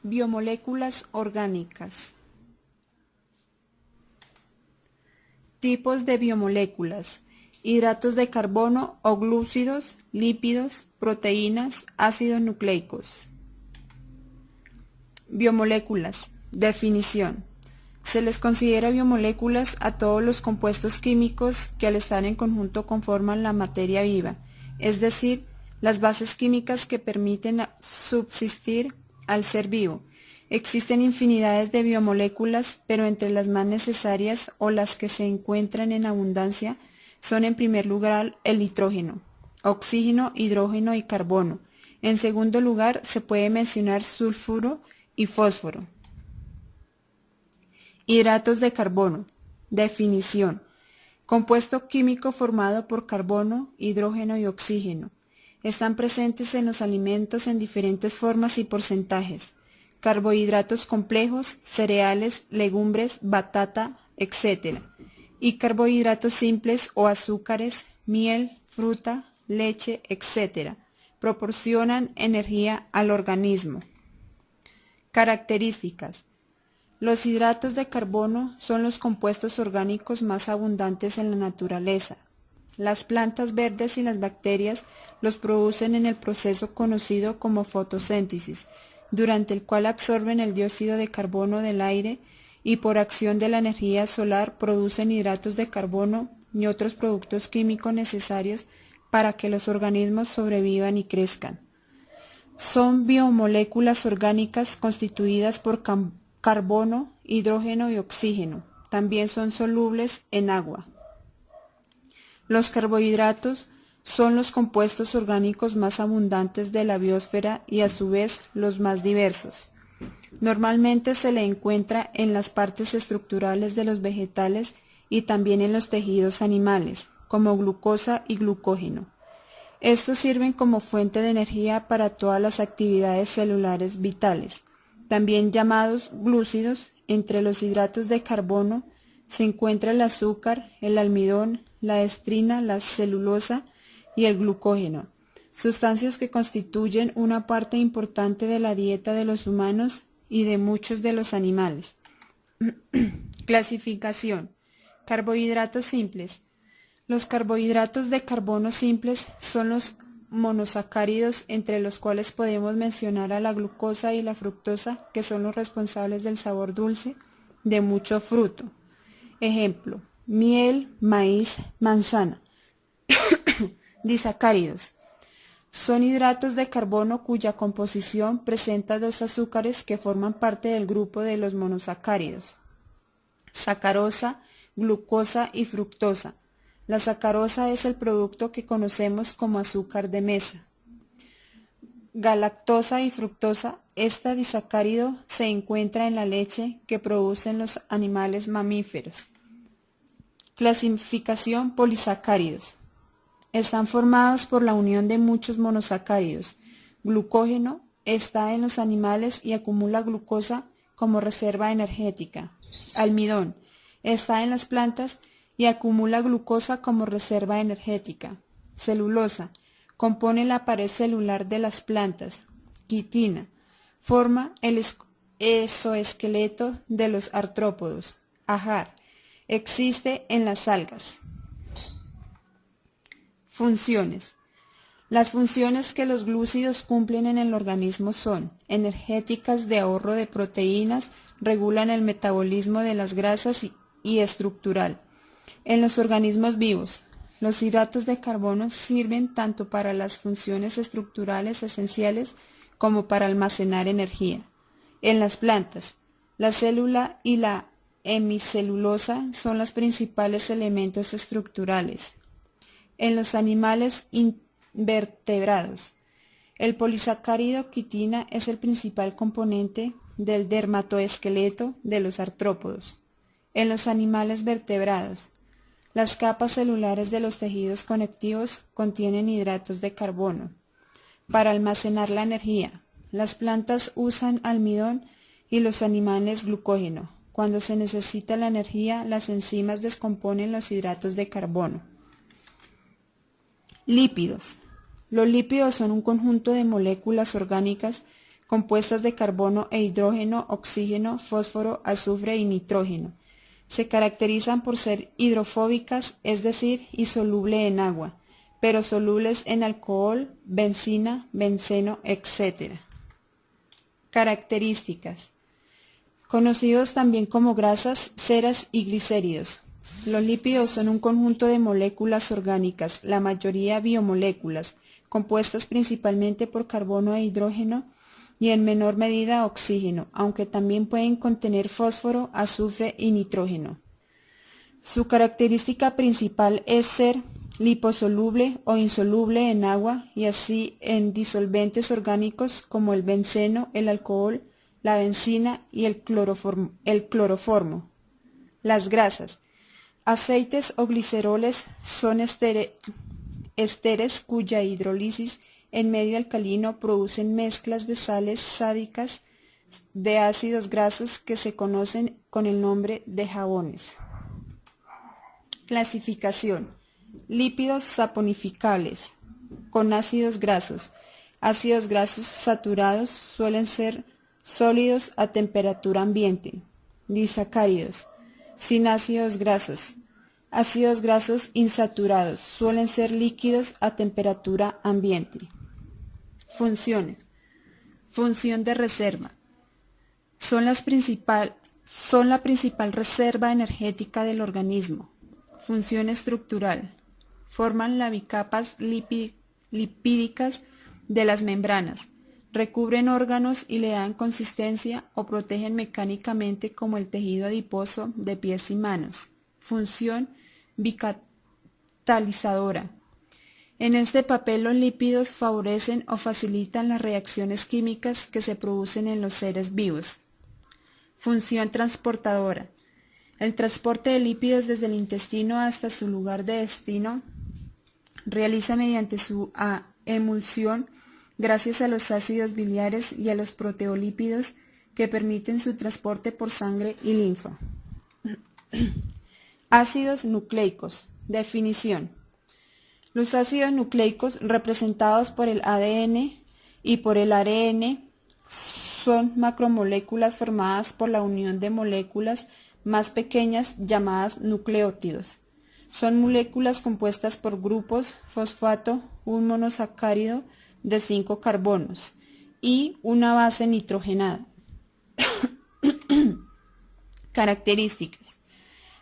Biomoléculas orgánicas. Tipos de biomoléculas: hidratos de carbono o glúcidos, lípidos, proteínas, ácidos nucleicos. Biomoléculas. Definición. Se les considera biomoléculas a todos los compuestos químicos que al estar en conjunto conforman la materia viva, es decir, las bases químicas que permiten subsistir al ser vivo. Existen infinidades de biomoléculas, pero entre las más necesarias o las que se encuentran en abundancia son en primer lugar el nitrógeno, oxígeno, hidrógeno y carbono. En segundo lugar se puede mencionar sulfuro y fósforo. Hidratos de carbono. Definición. Compuesto químico formado por carbono, hidrógeno y oxígeno. Están presentes en los alimentos en diferentes formas y porcentajes. Carbohidratos complejos, cereales, legumbres, batata, etc. Y carbohidratos simples o azúcares, miel, fruta, leche, etc. Proporcionan energía al organismo. Características. Los hidratos de carbono son los compuestos orgánicos más abundantes en la naturaleza. Las plantas verdes y las bacterias los producen en el proceso conocido como fotosíntesis, durante el cual absorben el dióxido de carbono del aire y por acción de la energía solar producen hidratos de carbono y otros productos químicos necesarios para que los organismos sobrevivan y crezcan. Son biomoléculas orgánicas constituidas por carbono, hidrógeno y oxígeno. También son solubles en agua. Los carbohidratos son los compuestos orgánicos más abundantes de la biosfera y a su vez los más diversos. Normalmente se le encuentra en las partes estructurales de los vegetales y también en los tejidos animales, como glucosa y glucógeno. Estos sirven como fuente de energía para todas las actividades celulares vitales. También llamados glúcidos, entre los hidratos de carbono se encuentra el azúcar, el almidón, la estrina, la celulosa y el glucógeno, sustancias que constituyen una parte importante de la dieta de los humanos y de muchos de los animales. Clasificación. Carbohidratos simples. Los carbohidratos de carbono simples son los monosacáridos, entre los cuales podemos mencionar a la glucosa y la fructosa, que son los responsables del sabor dulce de mucho fruto. Ejemplo: miel, maíz, manzana. Disacáridos. Son hidratos de carbono cuya composición presenta dos azúcares que forman parte del grupo de los monosacáridos: sacarosa, glucosa y fructosa. La sacarosa es el producto que conocemos como azúcar de mesa. Galactosa y fructosa. Este disacárido se encuentra en la leche que producen los animales mamíferos. Clasificación: polisacáridos. Están formados por la unión de muchos monosacáridos. Glucógeno está en los animales y acumula glucosa como reserva energética. Almidón está en las plantas y acumula glucosa como reserva energética. Celulosa compone la pared celular de las plantas. Quitina forma el exoesqueleto de los artrópodos. Ajar existe en las algas. Funciones. Las funciones que los glúcidos cumplen en el organismo son energéticas, de ahorro de proteínas, regulan el metabolismo de las grasas y estructural. En los organismos vivos, los hidratos de carbono sirven tanto para las funciones estructurales esenciales como para almacenar energía. En las plantas, la célula y la hemicelulosa son los principales elementos estructurales. En los animales invertebrados, el polisacárido quitina es el principal componente del dermatoesqueleto de los artrópodos. En los animales vertebrados, las capas celulares de los tejidos conectivos contienen hidratos de carbono. Para almacenar la energía, las plantas usan almidón y los animales glucógeno. Cuando se necesita la energía, las enzimas descomponen los hidratos de carbono. Lípidos. Los lípidos son un conjunto de moléculas orgánicas compuestas de carbono e hidrógeno, oxígeno, fósforo, azufre y nitrógeno. Se caracterizan por ser hidrofóbicas, es decir, insoluble en agua, pero solubles en alcohol, benzina, benceno, etc. Características. Conocidos también como grasas, ceras y glicéridos. Los lípidos son un conjunto de moléculas orgánicas, la mayoría biomoléculas, compuestas principalmente por carbono e hidrógeno y en menor medida oxígeno, aunque también pueden contener fósforo, azufre y nitrógeno. Su característica principal es ser liposoluble o insoluble en agua y así en disolventes orgánicos como el benceno, el alcohol, la benzina y el cloroformo. Las grasas. Aceites o gliceroles son esteres cuya hidrólisis en medio alcalino producen mezclas de sales sádicas de ácidos grasos que se conocen con el nombre de jabones. Clasificación. Lípidos saponificables con ácidos grasos. Ácidos grasos saturados suelen ser sólidos a temperatura ambiente. Disacáridos. Sin ácidos grasos. Ácidos grasos insaturados suelen ser líquidos a temperatura ambiente. Funciones. Función de reserva. Son la principal reserva energética del organismo. Función estructural. Forman las bicapas lipídicas de las membranas. Recubren órganos y le dan consistencia o protegen mecánicamente como el tejido adiposo de pies y manos. Función bicatalizadora. En este papel los lípidos favorecen o facilitan las reacciones químicas que se producen en los seres vivos. Función transportadora. El transporte de lípidos desde el intestino hasta su lugar de destino realiza mediante su emulsión gracias a los ácidos biliares y a los proteolípidos que permiten su transporte por sangre y linfa. Ácidos nucleicos. Definición. Los ácidos nucleicos representados por el ADN y por el ARN son macromoléculas formadas por la unión de moléculas más pequeñas llamadas nucleótidos. Son moléculas compuestas por grupos fosfato, un monosacárido de 5 carbonos y una base nitrogenada. Características.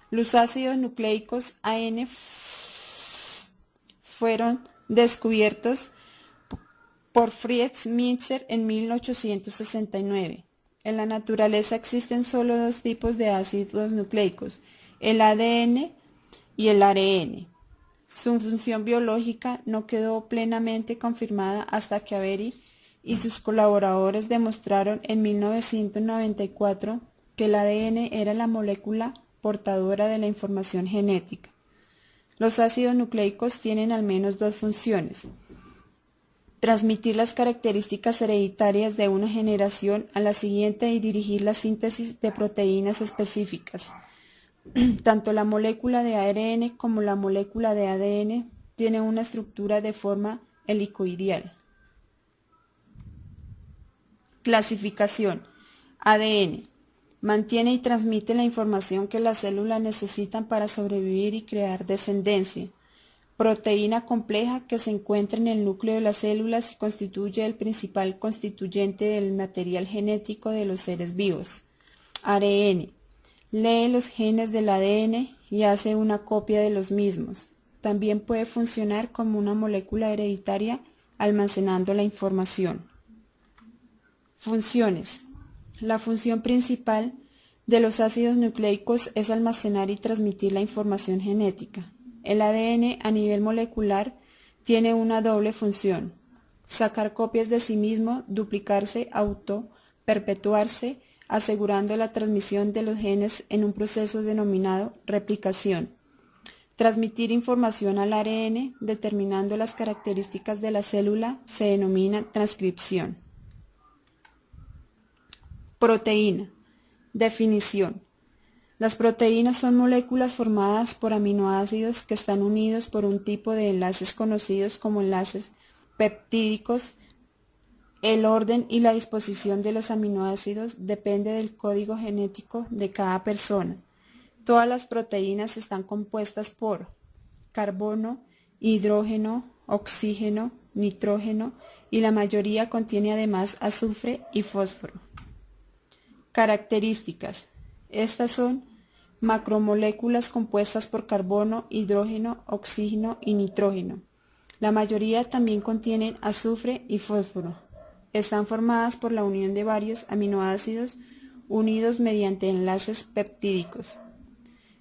Los ácidos nucleicos AN fueron descubiertos por Fritz Minscher en 1869. En la naturaleza existen solo dos tipos de ácidos nucleicos, el ADN y el ARN. Su función biológica no quedó plenamente confirmada hasta que Avery y sus colaboradores demostraron en 1994 que el ADN era la molécula portadora de la información genética. Los ácidos nucleicos tienen al menos dos funciones: transmitir las características hereditarias de una generación a la siguiente y dirigir la síntesis de proteínas específicas. Tanto la molécula de ARN como la molécula de ADN tienen una estructura de forma helicoidal. Clasificación. ADN. Mantiene y transmite la información que las células necesitan para sobrevivir y crear descendencia. Proteína compleja que se encuentra en el núcleo de las células y constituye el principal constituyente del material genético de los seres vivos. ARN. Lee los genes del ADN y hace una copia de los mismos. También puede funcionar como una molécula hereditaria almacenando la información. Funciones. La función principal de los ácidos nucleicos es almacenar y transmitir la información genética. El ADN a nivel molecular tiene una doble función: sacar copias de sí mismo, duplicarse, perpetuarse, asegurando la transmisión de los genes en un proceso denominado replicación. Transmitir información al ARN, determinando las características de la célula, se denomina transcripción. Proteína. Definición. Las proteínas son moléculas formadas por aminoácidos que están unidos por un tipo de enlaces conocidos como enlaces peptídicos El orden y la disposición de los aminoácidos depende del código genético de cada persona. Todas las proteínas están compuestas por carbono, hidrógeno, oxígeno, nitrógeno y la mayoría contiene además azufre y fósforo. Características. Estas son macromoléculas compuestas por carbono, hidrógeno, oxígeno y nitrógeno. La mayoría también contienen azufre y fósforo. Están formadas por la unión de varios aminoácidos unidos mediante enlaces peptídicos.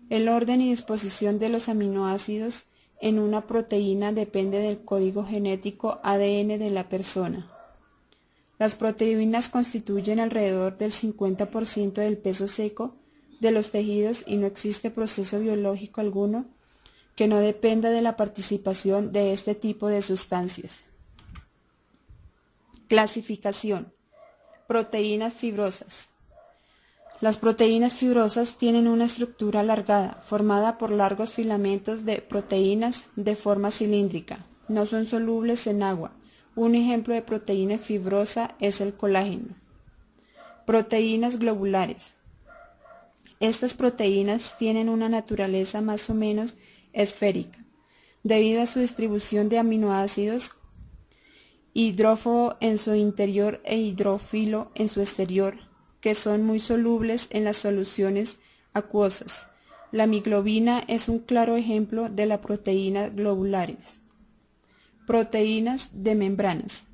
El orden y disposición de los aminoácidos en una proteína depende del código genético ADN de la persona. Las proteínas constituyen alrededor del 50% del peso seco de los tejidos y no existe proceso biológico alguno que no dependa de la participación de este tipo de sustancias. Clasificación. Proteínas fibrosas. Las proteínas fibrosas tienen una estructura alargada, formada por largos filamentos de proteínas de forma cilíndrica. No son solubles en agua. Un ejemplo de proteína fibrosa es el colágeno. Proteínas globulares. Estas proteínas tienen una naturaleza más o menos esférica, debido a su distribución de aminoácidos, hidrófobo en su interior e hidrófilo en su exterior, que son muy solubles en las soluciones acuosas. La miglobina es un claro ejemplo de las proteínas globulares. Proteínas de membranas.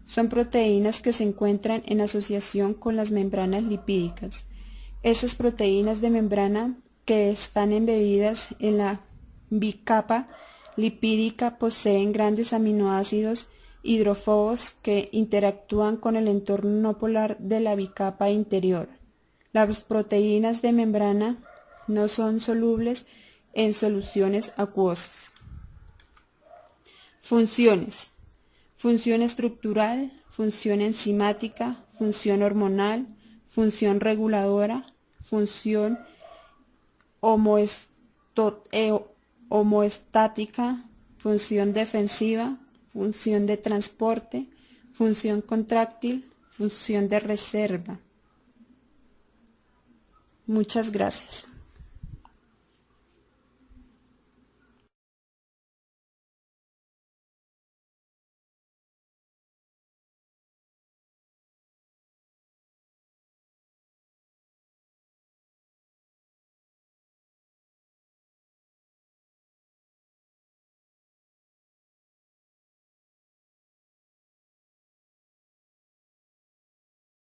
Son proteínas que se encuentran en asociación con las membranas lipídicas. Esas proteínas de membrana que están embebidas en la bicapa lipídica poseen grandes aminoácidos hidrófobos que interactúan con el entorno no polar de la bicapa interior. Las proteínas de membrana no son solubles en soluciones acuosas. Funciones. Función estructural, función enzimática, función hormonal, función reguladora, función homoestática, función defensiva, función de transporte, función contráctil, función de reserva. Muchas gracias.